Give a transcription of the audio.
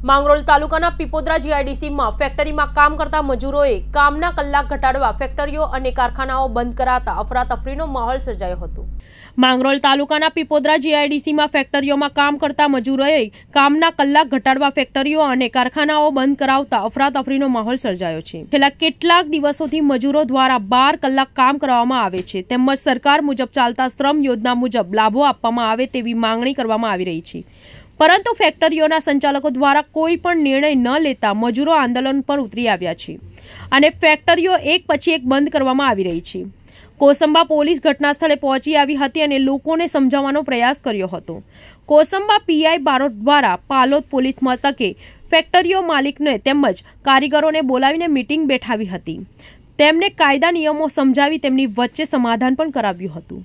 માંગરોળ તાલુકાના પીપોદરા જીઆઈડીસીમાં ફેક્ટરીમાં કામ કરતા મજૂરોએ કામના કલાક ઘટાડવા ફેક્ટરીઓ અને કારખાનાઓ બંધ કરાતા અફરાતફરીનો માહોલ સર્જાયો હતો। માંગરોળ તાલુકાના પીપોદરા જીઆઈડીસીમાં ફેક્ટરીઓમાં કામ કરતા મજૂરોએ કામના કલાક ઘટાડવા ફેક્ટરીઓ અને કારખાનાઓ બંધ કરાવતા અફરાતફરીનો માહોલ સર્જાયો છે। છેલ્લા કેટલાક દિવસોથી મજૂરો દ્વારા 12 કલાક કામ કરવામાં આવે છે તેમજ સરકાર મુજબ ચાલતા શ્રમ યોજના મુજબ લાભો આપવામાં આવે તેવી માંગણી કરવામાં આવી રહી છે, પરંતુ ફેક્ટરીઓના સંચાલકો દ્વારા કોઈ પણ નિર્ણય ન લેતા મજૂરો આંદોલન પર ઉતરી આવ્યા છે અને ફેક્ટરીઓ એક પછી એક બંધ કરવામાં આવી રહી છે। કોસંબા પોલીસ ઘટના સ્થળે પહોંચી આવી હતી અને લોકોને સમજાવવાનો પ્રયાસ કર્યો હતો। કોસંબા પીઆઈ બારોટ દ્વારા પાલોદ પોલીસ મથકે ફેક્ટરીઓ માલિકને તેમજ કારીગરોને બોલાવીને મીટિંગ બેઠાવી હતી। તેમને કાયદા નિયમો સમજાવી તેમની વચ્ચે સમાધાન પણ કરાવ્યું હતું।